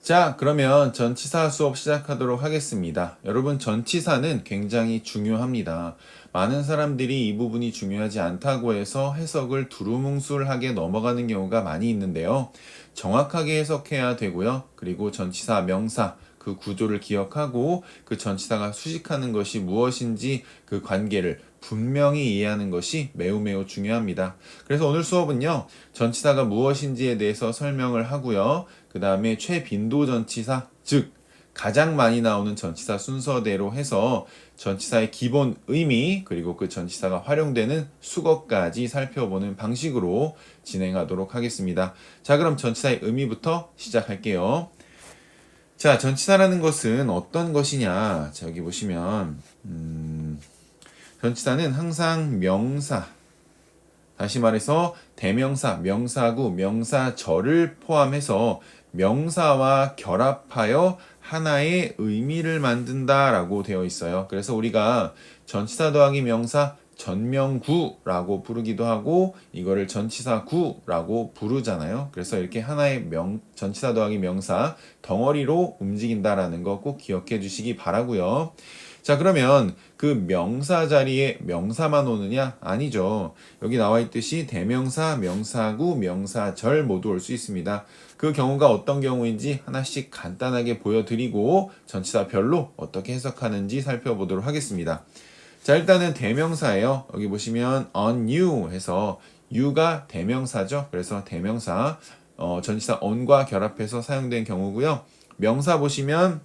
자, 그러면 전치사 수업 시작하도록 하겠습니다. 여러분, 전치사는 굉장히 중요합니다. 많은 사람들이 이 부분이 중요하지 않다고 해서 해석을 두루뭉술하게 넘어가는 경우가 많이 있는데요. 정확하게 해석해야 되고요. 그리고 전치사, 명사, 그 구조를 기억하고 그 전치사가 수식하는 것이 무엇인지 그 관계를 분명히 이해하는 것이 매우 매우 중요합니다. 그래서 오늘 수업은요, 전치사가 무엇인지에 대해서 설명을 하고요. 그 다음에 최빈도 전치사, 즉 가장 많이 나오는 전치사 순서대로 해서 전치사의 기본 의미 그리고 그 전치사가 활용되는 수거까지 살펴보는 방식으로 진행하도록 하겠습니다. 자, 그럼 전치사의 의미부터 시작할게요. 자, 전치사라는 것은 어떤 것이냐? 자, 여기 보시면 전치사는 항상 명사, 다시 말해서 대명사, 명사구, 명사절을 포함해서 명사와 결합하여 하나의 의미를 만든다라고 되어 있어요. 그래서 우리가 전치사 더하기 명사 전명구라고 부르기도 하고 이거를 전치사구라고 부르잖아요. 그래서 이렇게 하나의 전치사 더하기 명사 덩어리로 움직인다라는 거 꼭 기억해 주시기 바라고요. 자, 그러면 그 명사 자리에 명사만 오느냐? 아니죠. 여기 나와 있듯이 대명사, 명사구, 명사절 모두 올 수 있습니다. 그 경우가 어떤 경우인지 하나씩 간단하게 보여드리고 전치사별로 어떻게 해석하는지 살펴보도록 하겠습니다. 자, 일단은 대명사예요. 여기 보시면 on you 해서 you가 대명사죠. 그래서 대명사 전치사 on과 결합해서 사용된 경우고요. 명사 보시면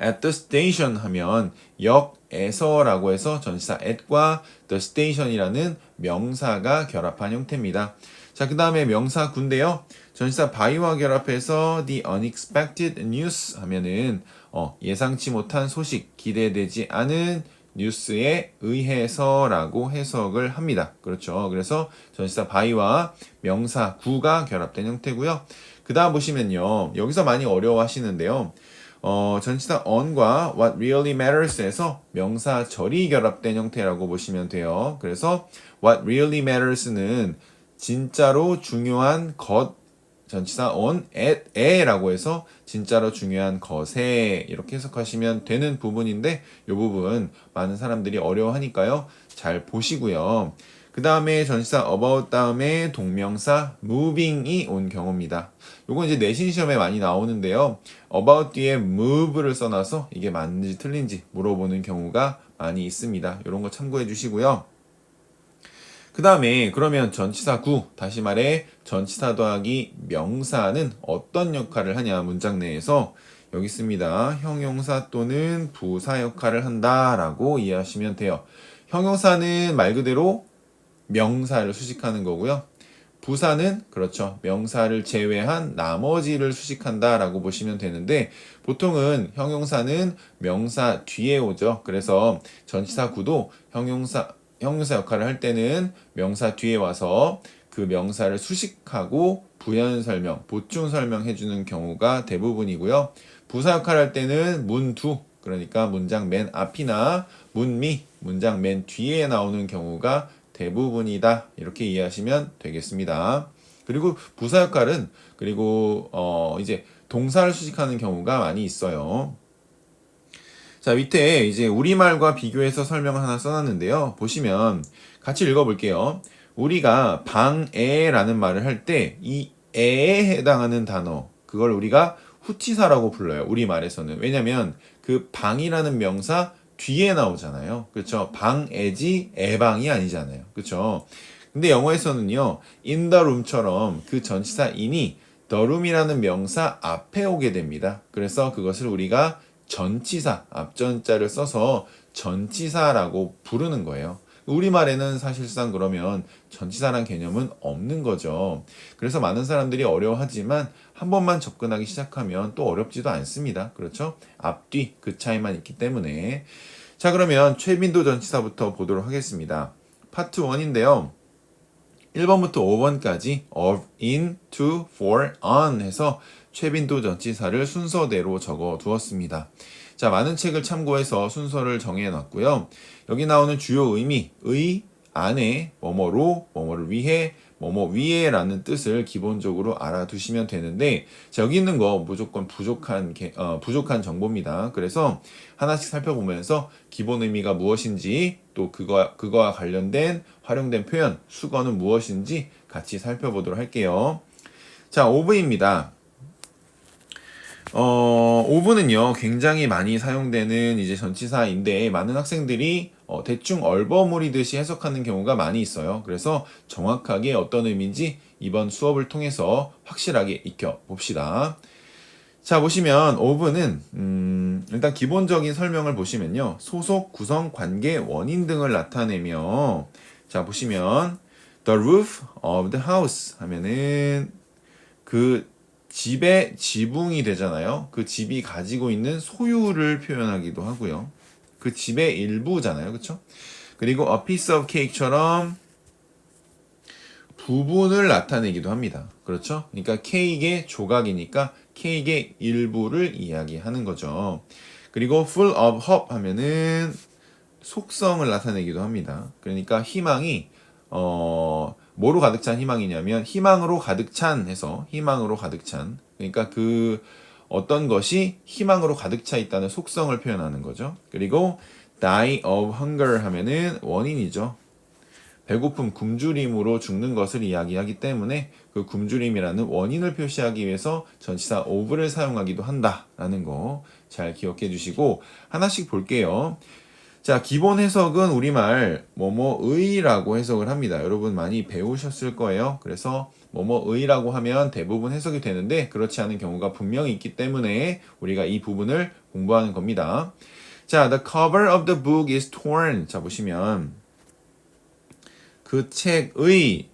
at the station 하면 역에서라고 해서 전치사 at과 the station이라는 명사가 결합한 형태입니다. 자, 그 다음에 명사구인데요. 전치사 by와 결합해서 the unexpected news 하면은 예상치 못한 소식, 기대되지 않은 뉴스에 의해서라고 해석을 합니다. 그렇죠. 그래서 전치사 by와 명사 구가 결합된 형태고요. 그 다음 보시면요. 여기서 많이 어려워하시는데요. 전치사 on과 what really matters에서 명사절이 결합된 형태라고 보시면 돼요. 그래서 what really matters는 진짜로 중요한 것, 전치사 on, at에라고 해서 진짜로 중요한 것에 이렇게 해석하시면 되는 부분인데 이 부분 많은 사람들이 어려워하니까요. 잘 보시고요. 그 다음에 전치사 about 다음에 동명사 moving이 온 경우입니다. 요건 이제 내신 시험에 많이 나오는데요. about 뒤에 move를 써놔서 이게 맞는지 틀린지 물어보는 경우가 많이 있습니다. 이런 거 참고해 주시고요. 그 다음에 그러면 전치사 구, 다시 말해 전치사 더하기 명사는 어떤 역할을 하냐 문장 내에서 여기 있습니다. 형용사 또는 부사 역할을 한다라고 이해하시면 돼요. 형용사는 말 그대로 명사를 수식하는 거고요. 부사는 그렇죠. 명사를 제외한 나머지를 수식한다라고 보시면 되는데 보통은 형용사는 명사 뒤에 오죠. 그래서 전치사 구도 형용사 역할을 할 때는 명사 뒤에 와서 그 명사를 수식하고 부연 설명, 보충 설명해 주는 경우가 대부분이고요. 부사 역할을 할 때는 문두, 그러니까 문장 맨 앞이나 문미, 문장 맨 뒤에 나오는 경우가 대부분이다. 이렇게 이해하시면 되겠습니다. 그리고 부사 역할은 그리고 이제 동사를 수식하는 경우가 많이 있어요. 자, 밑에 이제 우리말과 비교해서 설명을 하나 써놨는데요. 보시면 같이 읽어볼게요. 우리가 방에라는 말을 할 때 이 에에 해당하는 단어 그걸 우리가 후치사라고 불러요. 우리말에서는. 왜냐면 그 방이라는 명사 뒤에 나오잖아요. 그렇죠? 방에지 에방이 아니잖아요. 그렇죠? 근데 영어에서는요. in the room처럼 그 전치사 in이 the room이라는 명사 앞에 오게 됩니다. 그래서 그것을 우리가 전치사, 앞전자를 써서 전치사라고 부르는 거예요. 우리말에는 사실상 그러면 전치사란 개념은 없는 거죠. 그래서 많은 사람들이 어려워하지만 한 번만 접근하기 시작하면 또 어렵지도 않습니다. 그렇죠? 앞뒤 그 차이만 있기 때문에. 자, 그러면 최빈도 전치사부터 보도록 하겠습니다. 파트 1인데요. 1번부터 5번까지 of, in, to, for, on 해서 최빈도 전치사를 순서대로 적어 두었습니다. 자, 많은 책을 참고해서 순서를 정해 놨고요. 여기 나오는 주요 의미, 의, 안에, 뭐뭐로, 뭐뭐를 위해, 뭐뭐 위에라는 뜻을 기본적으로 알아두시면 되는데 자, 여기 있는 거 무조건 부족한 정보입니다. 그래서 하나씩 살펴보면서 기본 의미가 무엇인지 또 그거와 관련된 활용된 표현 수거는 무엇인지 같이 살펴보도록 할게요. 자, 오브입니다. 오브는요, 굉장히 많이 사용되는 이제 전치사인데, 많은 학생들이 대충 얼버무리듯이 해석하는 경우가 많이 있어요. 그래서 정확하게 어떤 의미인지 이번 수업을 통해서 확실하게 익혀봅시다. 자, 보시면 오브는 일단 기본적인 설명을 보시면요. 소속, 구성, 관계, 원인 등을 나타내며 자, 보시면 the roof of the house 하면은 그 집의 지붕이 되잖아요. 그 집이 가지고 있는 소유를 표현하기도 하고요. 그 집의 일부잖아요. 그렇죠? 그리고 a piece of cake처럼 부분을 나타내기도 합니다. 그렇죠? 그러니까 케이크의 조각이니까 케이크의 일부를 이야기하는 거죠. 그리고 full of hope 하면은 속성을 나타내기도 합니다. 그러니까 희망이 뭐로 가득 찬 희망이냐면 희망으로 가득 찬 해서 희망으로 가득 찬 그러니까 그 어떤 것이 희망으로 가득 차 있다는 속성을 표현하는 거죠. 그리고 die of hunger 하면은 원인이죠. 배고픔, 굶주림으로 죽는 것을 이야기하기 때문에 그 굶주림이라는 원인을 표시하기 위해서 전치사 of를 사용하기도 한다라는 거 잘 기억해 주시고 하나씩 볼게요. 자, 기본 해석은 우리말 뭐뭐의라고 해석을 합니다. 여러분 많이 배우셨을 거예요. 그래서 뭐뭐의라고 하면 대부분 해석이 되는데 그렇지 않은 경우가 분명히 있기 때문에 우리가 이 부분을 공부하는 겁니다. 자, the cover of the book is torn. 자, 보시면 그 책의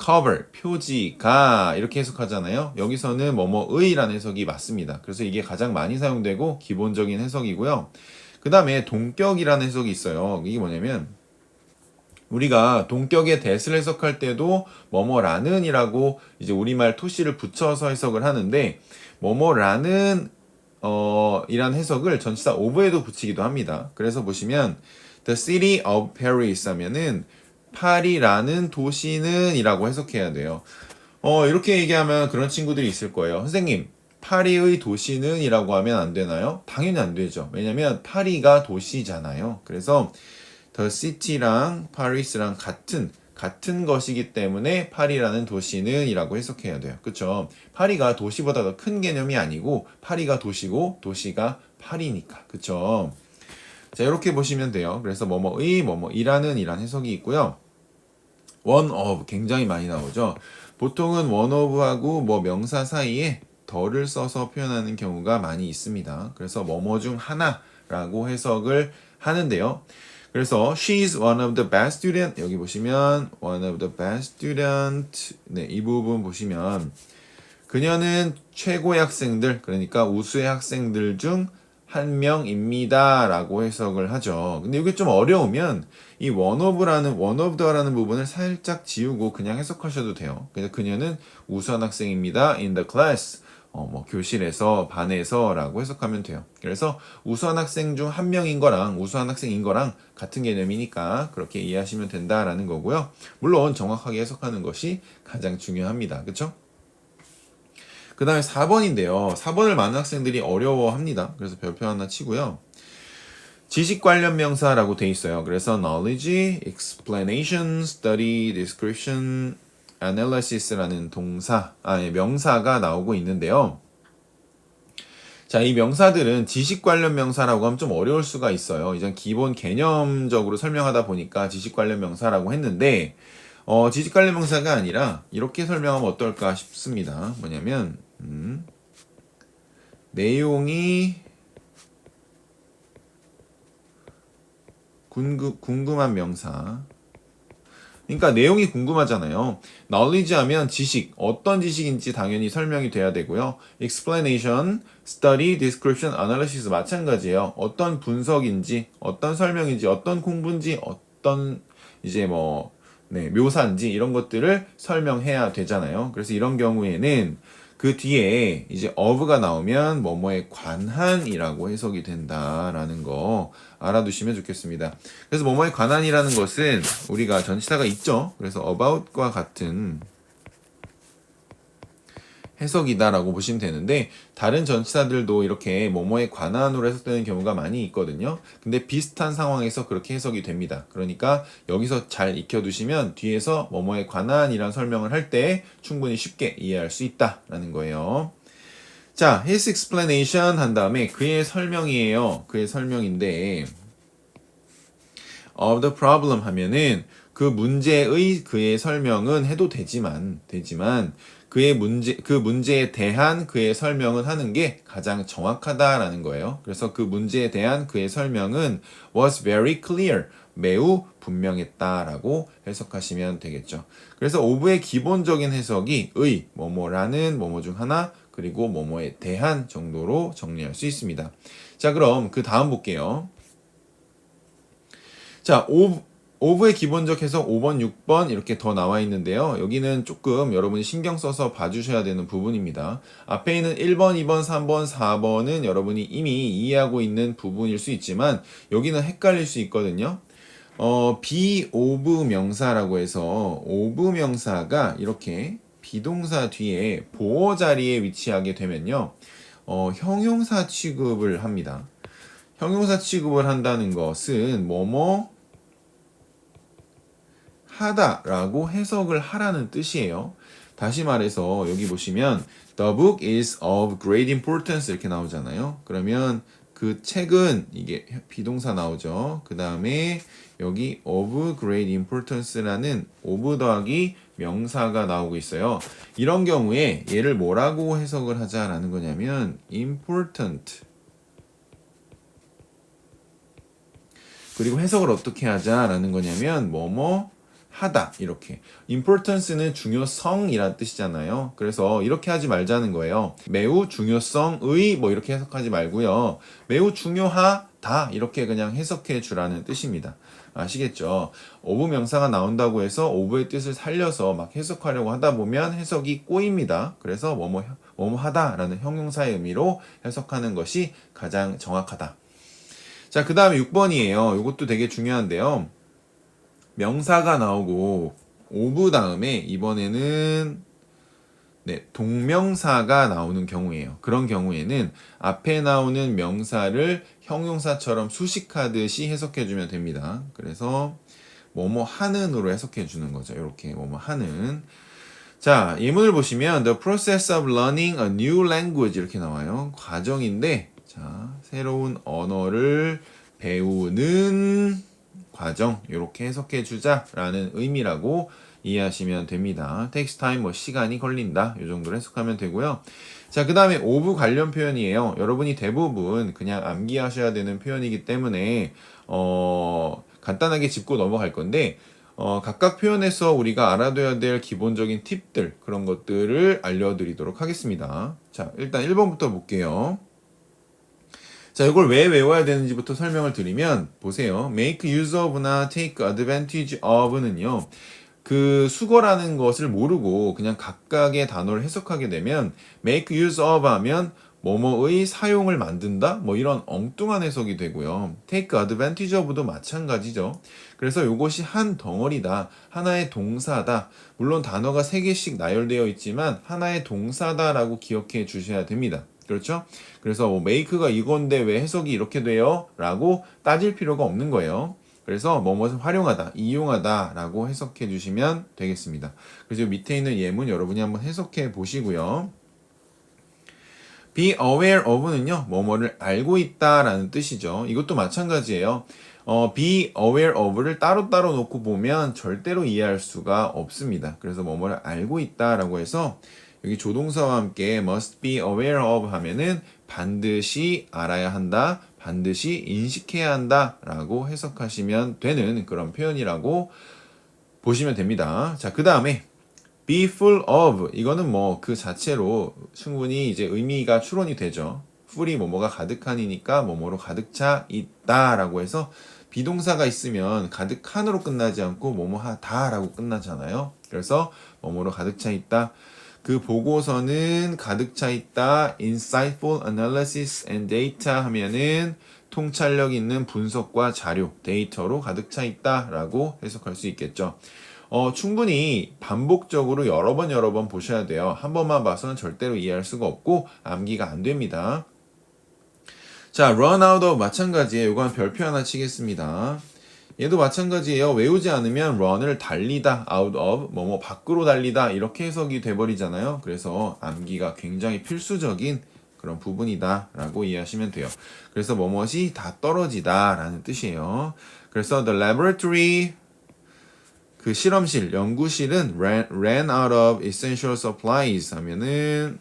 cover, 표지가 이렇게 해석하잖아요. 여기서는 뭐뭐의라는 해석이 맞습니다. 그래서 이게 가장 많이 사용되고 기본적인 해석이고요. 그 다음에 동격이라는 해석이 있어요. 이게 뭐냐면 우리가 동격의 that을 해석할 때도 뭐뭐라는 이라고 이제 우리말 토시를 붙여서 해석을 하는데 뭐뭐라는 이란 해석을 전치사 of에도 붙이기도 합니다. 그래서 보시면 the city of Paris 하면은 파리라는 도시는 이라고 해석해야 돼요. 이렇게 얘기하면 그런 친구들이 있을 거예요. 선생님, 파리의 도시는 이라고 하면 안 되나요? 당연히 안 되죠. 왜냐면 파리가 도시잖아요. 그래서 the city랑 파리스랑 같은 것이기 때문에 파리라는 도시는 이라고 해석해야 돼요. 그쵸? 파리가 도시보다 더 큰 개념이 아니고 파리가 도시고 도시가 파리니까. 그쵸? 자, 이렇게 보시면 돼요. 그래서 뭐뭐의 뭐뭐이라는 이란 해석이 있고요. one of 굉장히 많이 나오죠. 보통은 one of하고 뭐 명사 사이에 더를 써서 표현하는 경우가 많이 있습니다. 그래서 뭐뭐 중 하나라고 해석을 하는데요. 그래서 she is one of the best student 여기 보시면 one of the best student 네, 이 부분 보시면 그녀는 최고의 학생들 그러니까 우수의 학생들 중 한 명입니다 라고 해석을 하죠. 근데 이게 좀 어려우면 이 one of the라는 부분을 살짝 지우고 그냥 해석하셔도 돼요. 그래서 그녀는 우수한 학생입니다 in the class 뭐 교실에서 반에서 라고 해석하면 돼요. 그래서 우수한 학생 중 한 명인 거랑 우수한 학생인 거랑 같은 개념이니까 그렇게 이해하시면 된다라는 거고요. 물론 정확하게 해석하는 것이 가장 중요합니다. 그쵸? 그 다음에 4번인데요. 4번을 많은 학생들이 어려워합니다. 그래서 별표 하나 치고요. 지식 관련 명사라고 돼 있어요. 그래서 knowledge, explanation, study, description, analysis라는 명사가 나오고 있는데요. 자, 이 명사들은 지식 관련 명사라고 하면 좀 어려울 수가 있어요. 이제 기본 개념적으로 설명하다 보니까 지식 관련 명사라고 했는데, 지식 관련 명사가 아니라 이렇게 설명하면 어떨까 싶습니다. 뭐냐면, 내용이 궁금한 명사. 그러니까 내용이 궁금하잖아요. knowledge 하면 지식, 어떤 지식인지 당연히 설명이 돼야 되고요. explanation, study, description, analysis 마찬가지예요. 어떤 분석인지, 어떤 설명인지, 어떤 공부인지, 어떤 이제 묘사인지 이런 것들을 설명해야 되잖아요. 그래서 이런 경우에는 그 뒤에 이제 of가 나오면 뭐뭐에 관한이라고 해석이 된다라는 거 알아두시면 좋겠습니다. 그래서 뭐뭐에 관한이라는 것은 우리가 전치사가 있죠. 그래서 about과 같은 해석이다라고 보시면 되는데 다른 전치사들도 이렇게 뭐뭐에 관한으로 해석되는 경우가 많이 있거든요. 근데 비슷한 상황에서 그렇게 해석이 됩니다. 그러니까 여기서 잘 익혀두시면 뒤에서 뭐뭐에 관한이란 설명을 할 때 충분히 쉽게 이해할 수 있다라는 거예요. 자, his explanation 한 다음에 그의 설명이에요. 그의 설명인데 of the problem 하면은 그 문제의 그의 설명은 해도 되지만 그 문제에 대한 그의 설명은 하는 게 가장 정확하다라는 거예요. 그래서 그 문제에 대한 그의 설명은 was very clear. 매우 분명했다라고 해석하시면 되겠죠. 그래서 of의 기본적인 해석이 뭐뭐라는 뭐뭐 중 하나 그리고 뭐뭐에 대한 정도로 정리할 수 있습니다. 자, 그럼 그 다음 볼게요. 자, of의 기본적 해석 5번, 6번 이렇게 더 나와 있는데요. 여기는 조금 여러분이 신경 써서 봐주셔야 되는 부분입니다. 앞에 있는 1번, 2번, 3번, 4번은 여러분이 이미 이해하고 있는 부분일 수 있지만 여기는 헷갈릴 수 있거든요. be of 명사라고 해서 of 명사가 이렇게 비동사 뒤에 보어 자리에 위치하게 되면요. 형용사 취급을 합니다. 형용사 취급을 한다는 것은 뭐뭐 하다라고 해석을 하라는 뜻이에요. 다시 말해서 여기 보시면 The book is of great importance 이렇게 나오잖아요. 그러면 그 책은 이게 비동사 나오죠. 그 다음에 여기 of great importance라는 of 더하기 명사가 나오고 있어요. 이런 경우에 얘를 뭐라고 해석을 하자라는 거냐면 important 그리고 해석을 어떻게 하자라는 거냐면 뭐뭐 하다 이렇게 importance는 중요성이란 뜻이잖아요. 그래서 이렇게 하지 말자는 거예요. 매우 중요성의 뭐 이렇게 해석하지 말고요. 매우 중요하다 이렇게 그냥 해석해 주라는 뜻입니다. 아시겠죠? of 명사가 나온다고 해서 of의 뜻을 살려서 막 해석하려고 하다 보면 해석이 꼬입니다. 그래서 뭐뭐 하다라는 형용사의 의미로 해석하는 것이 가장 정확하다. 자, 그 다음에 6번이에요. 이것도 되게 중요한데요. 명사가 나오고 of 다음에 이번에는 동명사가 나오는 경우예요. 그런 경우에는 앞에 나오는 명사를 형용사처럼 수식하듯이 해석해주면 됩니다. 그래서 뭐뭐 하는으로 해석해주는 거죠. 이렇게 뭐뭐 하는. 자, 예문을 보시면 The process of learning a new language 이렇게 나와요. 과정인데 자, 새로운 언어를 배우는 과정 이렇게 해석해 주자라는 의미라고 이해하시면 됩니다. takes time 뭐 시간이 걸린다 이 정도로 해석하면 되고요. 자, 그 다음에 of 관련 표현이에요. 여러분이 대부분 그냥 암기하셔야 되는 표현이기 때문에 간단하게 짚고 넘어갈 건데 각각 표현에서 우리가 알아둬야 될 기본적인 팁들 그런 것들을 알려드리도록 하겠습니다. 자, 일단 1번부터 볼게요. 자, 이걸 왜 외워야 되는지부터 설명을 드리면 보세요. make use of나 take advantage of는요. 그 수거라는 것을 모르고 그냥 각각의 단어를 해석하게 되면 make use of 하면 뭐뭐의 사용을 만든다? 뭐 이런 엉뚱한 해석이 되고요. take advantage of도 마찬가지죠. 그래서 이것이 한 덩어리다. 하나의 동사다. 물론 단어가 3개씩 나열되어 있지만 하나의 동사다라고 기억해 주셔야 됩니다. 그렇죠? 그래서 뭐 make가 이건데 왜 해석이 이렇게 돼요? 라고 따질 필요가 없는 거예요. 그래서 뭐뭇을 활용하다, 이용하다 라고 해석해 주시면 되겠습니다. 그래서 밑에 있는 예문 여러분이 한번 해석해 보시고요. be aware of는요, 뭐뭐를 알고 있다 라는 뜻이죠. 이것도 마찬가지예요. be aware of를 따로따로 놓고 보면 절대로 이해할 수가 없습니다. 그래서 뭐뭐를 알고 있다 라고 해서 여기 조동사와 함께 must be aware of 하면은 반드시 알아야 한다, 반드시 인식해야 한다 라고 해석하시면 되는 그런 표현이라고 보시면 됩니다. 자, 그 다음에 be full of 이거는 뭐 그 자체로 충분히 이제 의미가 추론이 되죠. full이 뭐뭐가 가득한이니까 뭐뭐로 가득 차 있다라고 해서 비동사가 있으면 가득한으로 끝나지 않고 뭐뭐 하다라고 끝나잖아요. 그래서 뭐뭐로 가득 차 있다. 그 보고서는 가득 차 있다. insightful analysis and data 하면은 통찰력 있는 분석과 자료, 데이터로 가득 차 있다라고 해석할 수 있겠죠. 충분히 반복적으로 여러 번 보셔야 돼요. 한 번만 봐서는 절대로 이해할 수가 없고 암기가 안 됩니다. 자, run out of 마찬가지예요. 이건 별표 하나 치겠습니다. 얘도 마찬가지예요. 외우지 않으면 run을 달리다, out of, 뭐뭐 밖으로 달리다 이렇게 해석이 돼버리잖아요. 그래서 암기가 굉장히 필수적인 그런 부분이다 라고 이해하시면 돼요. 그래서 뭐뭐이 다 떨어지다 라는 뜻이에요. 그래서 the laboratory, 그 실험실, 연구실은 ran out of essential supplies 하면은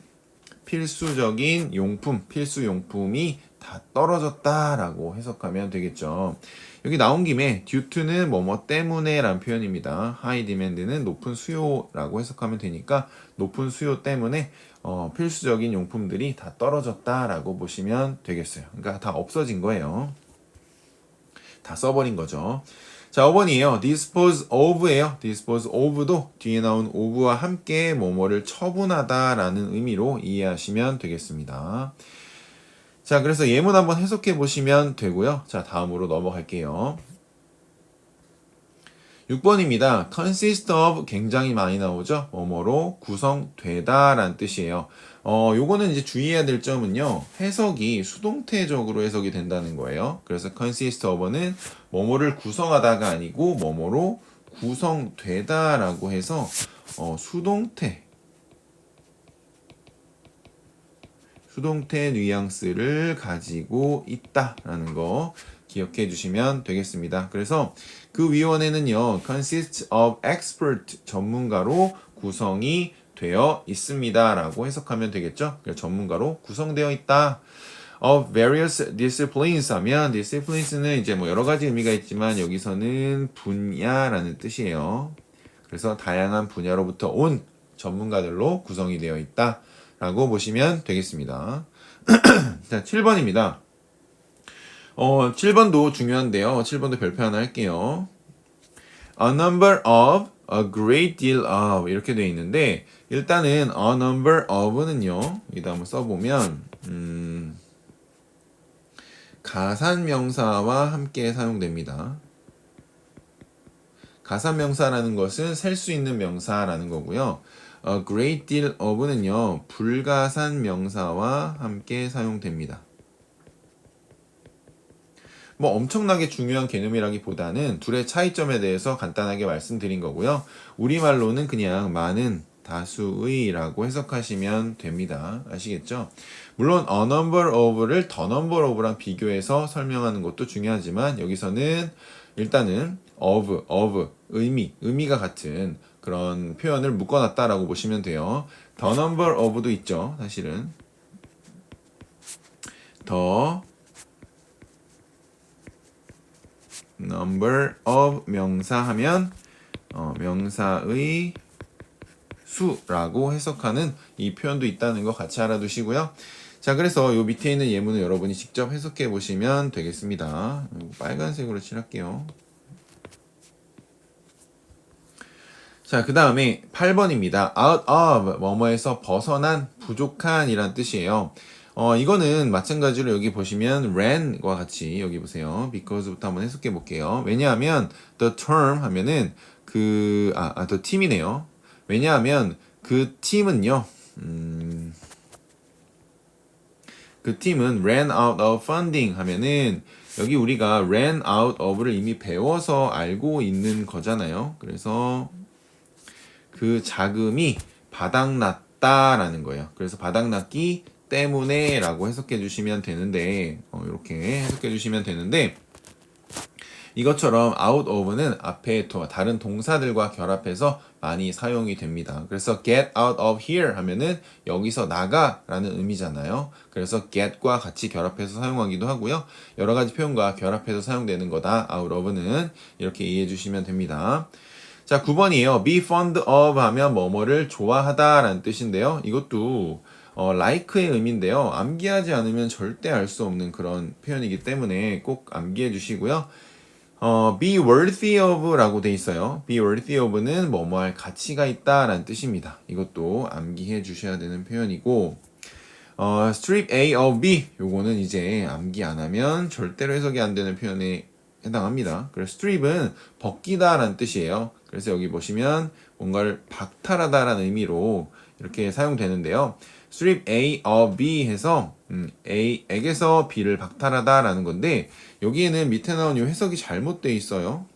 필수적인 용품, 필수 용품이 다 떨어졌다라고 해석하면 되겠죠. 여기 나온 김에 due to는 뭐뭐 때문에 라는 표현입니다. high demand는 높은 수요라고 해석하면 되니까 높은 수요 때문에 필수적인 용품들이 다 떨어졌다라고 보시면 되겠어요. 그러니까 다 없어진 거예요. 다 써버린 거죠. 자, 5번이에요. dispose of예요. dispose of도 뒤에 나온 of와 함께 뭐뭐를 처분하다라는 의미로 이해하시면 되겠습니다. 자, 그래서 예문 한번 해석해 보시면 되고요. 자, 다음으로 넘어갈게요. 6번입니다. consist of 굉장히 많이 나오죠. 뭐뭐로 구성되다 라는 뜻이에요. 요거는 이제 주의해야 될 점은요. 해석이 수동태적으로 해석이 된다는 거예요. 그래서 consist of는 뭐뭐를 구성하다가 아니고 뭐뭐로 구성되다 라고 해서 수동태 뉘앙스를 가지고 있다라는 거 기억해 주시면 되겠습니다. 그래서 그 위원회는요, consists of expert 전문가로 구성이 되어 있습니다. 라고 해석하면 되겠죠. 그래서 전문가로 구성되어 있다. of various disciplines 하면 disciplines는 이제 뭐 여러 가지 의미가 있지만 여기서는 분야라는 뜻이에요. 그래서 다양한 분야로부터 온 전문가들로 구성이 되어 있다. 라고 보시면 되겠습니다. 자, 7번입니다. 7번도 중요한데요. 7번도 별표 하나 할게요. A number of, a great deal of 이렇게 되어 있는데 일단은 a number of는요. 여기다 한번 써보면 가산명사와 함께 사용됩니다. 가산명사라는 것은 셀 수 있는 명사라는 거고요. A great deal of는요, 불가산 명사와 함께 사용됩니다. 뭐 엄청나게 중요한 개념이라기보다는 둘의 차이점에 대해서 간단하게 말씀드린 거고요. 우리말로는 그냥 많은, 다수의라고 해석하시면 됩니다. 아시겠죠? 물론 a number of를 the number of랑 비교해서 설명하는 것도 중요하지만 여기서는 일단은 of, 의미가 같은 그런 표현을 묶어놨다라고 보시면 돼요. The number of도 있죠. 사실은 the number of 명사 하면 명사의 수라고 해석하는 이 표현도 있다는 거 같이 알아두시고요. 자, 그래서 요 밑에 있는 예문을 여러분이 직접 해석해 보시면 되겠습니다. 빨간색으로 칠할게요. 자, 그 다음에 8번입니다. out of, 뭐뭐에서 벗어난, 부족한 이란 뜻이에요. 이거는 마찬가지로 여기 보시면 ran과 같이 여기 보세요. because부터 한번 해석해 볼게요. 왜냐하면 the term 하면은 the team이네요. 왜냐하면 그 팀은요, 그 팀은 ran out of funding 하면은 여기 우리가 ran out of를 이미 배워서 알고 있는 거잖아요. 그래서 그 자금이 바닥났다라는 거예요. 그래서 바닥났기 때문에 라고 해석해 주시면 되는데 이렇게 해석해 주시면 되는데 이것처럼 out of는 앞에 다른 동사들과 결합해서 많이 사용이 됩니다. 그래서 get out of here 하면은 여기서 나가라는 의미잖아요. 그래서 get과 같이 결합해서 사용하기도 하고요. 여러 가지 표현과 결합해서 사용되는 거다. out of는 이렇게 이해해 주시면 됩니다. 자, 9번이에요. be fond of 하면 뭐뭐를 좋아하다 라는 뜻인데요. 이것도 like의 의미인데요. 암기하지 않으면 절대 알 수 없는 그런 표현이기 때문에 꼭 암기해 주시고요. be worthy of 라고 돼 있어요. be worthy of는 뭐뭐 할 가치가 있다 라는 뜻입니다. 이것도 암기해 주셔야 되는 표현이고 strip A of B 요거는 이제 암기 안 하면 절대로 해석이 안 되는 표현의 해당합니다. 그래서 strip은 벗기다 라는 뜻이에요. 그래서 여기 보시면 뭔가를 박탈하다 라는 의미로 이렇게 사용되는데요. strip A of B 해서 A에게서 B를 박탈하다 라는 건데 여기에는 밑에 나온 이 해석이 잘못되어 있어요.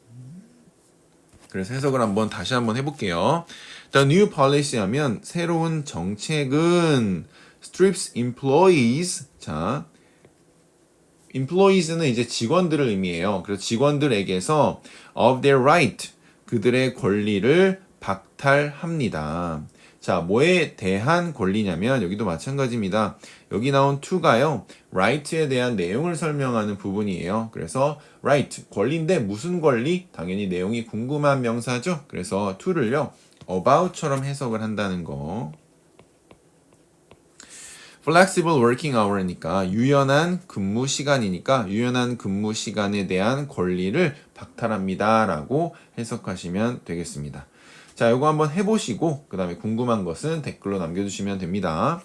그래서 해석을 다시 한번 해볼게요. The new policy 하면 새로운 정책은 strips employees. 자, employees는 이제 직원들을 의미해요. 그래서 직원들에게서 of their right, 그들의 권리를 박탈합니다. 자, 뭐에 대한 권리냐면 여기도 마찬가지입니다. 여기 나온 to가요. right에 대한 내용을 설명하는 부분이에요. 그래서 right, 권리인데 무슨 권리? 당연히 내용이 궁금한 명사죠. 그래서 to를요. about처럼 해석을 한다는 거. flexible working hour니까 유연한 근무 시간이니까 유연한 근무 시간에 대한 권리를 박탈합니다 라고 해석하시면 되겠습니다. 자, 요거 한번 해보시고 그 다음에 궁금한 것은 댓글로 남겨주시면 됩니다.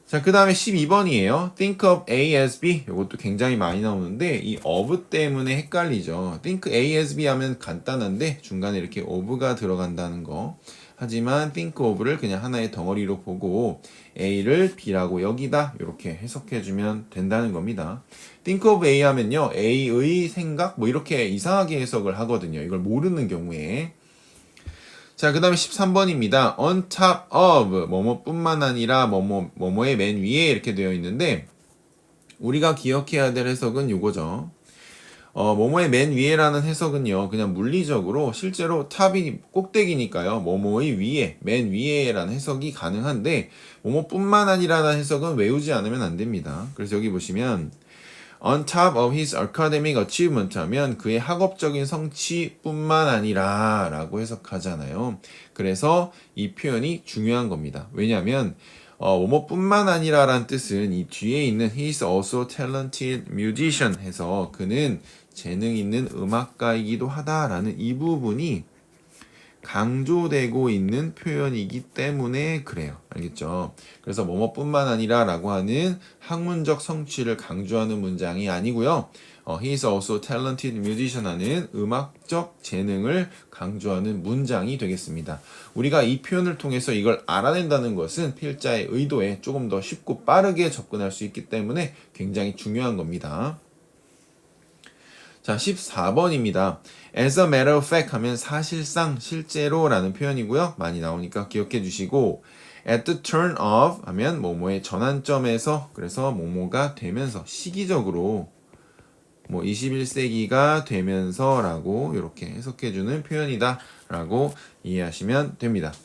자, 그 다음에 12번이에요. Think of A as B. 요것도 굉장히 많이 나오는데 이 of 때문에 헷갈리죠. Think A as B 하면 간단한데 중간에 이렇게 of가 들어간다는 거. 하지만 think of를 그냥 하나의 덩어리로 보고 A를 B라고 여기다 이렇게 해석해주면 된다는 겁니다. think of A 하면요. A의 생각 뭐 이렇게 이상하게 해석을 하거든요. 이걸 모르는 경우에. 자, 그 다음에 13번입니다. on top of 뭐뭐뿐만 아니라 뭐뭐의 맨 위에 이렇게 되어 있는데 우리가 기억해야 될 해석은 이거죠. 뭐뭐의 맨 위에라는 해석은요. 그냥 물리적으로 실제로 탑이 꼭대기니까요. 뭐뭐의 위에, 맨 위에라는 해석이 가능한데 뭐뭐뿐만 아니라는 해석은 외우지 않으면 안 됩니다. 그래서 여기 보시면 on top of his academic achievement 하면 그의 학업적인 성취뿐만 아니라 라고 해석하잖아요. 그래서 이 표현이 중요한 겁니다. 왜냐하면 뭐뭐뿐만 아니라 라는 뜻은 이 뒤에 있는 he is also talented musician 해서 그는 재능 있는 음악가이기도 하다라는 이 부분이 강조되고 있는 표현이기 때문에 그래요. 알겠죠? 그래서 뭐뭐뿐만 아니라 라고 하는 학문적 성취를 강조하는 문장이 아니고요. He is also talented musician 하는 음악적 재능을 강조하는 문장이 되겠습니다. 우리가 이 표현을 통해서 이걸 알아낸다는 것은 필자의 의도에 조금 더 쉽고 빠르게 접근할 수 있기 때문에 굉장히 중요한 겁니다. 자, 14번입니다. As a matter of fact 하면 사실상, 실제로 라는 표현이고요. 많이 나오니까 기억해 주시고 at the turn of 하면 뭐뭐의 전환점에서 그래서 뭐뭐가 되면서 시기적으로 21세기가 되면서 라고 이렇게 해석해 주는 표현이다 라고 이해하시면 됩니다.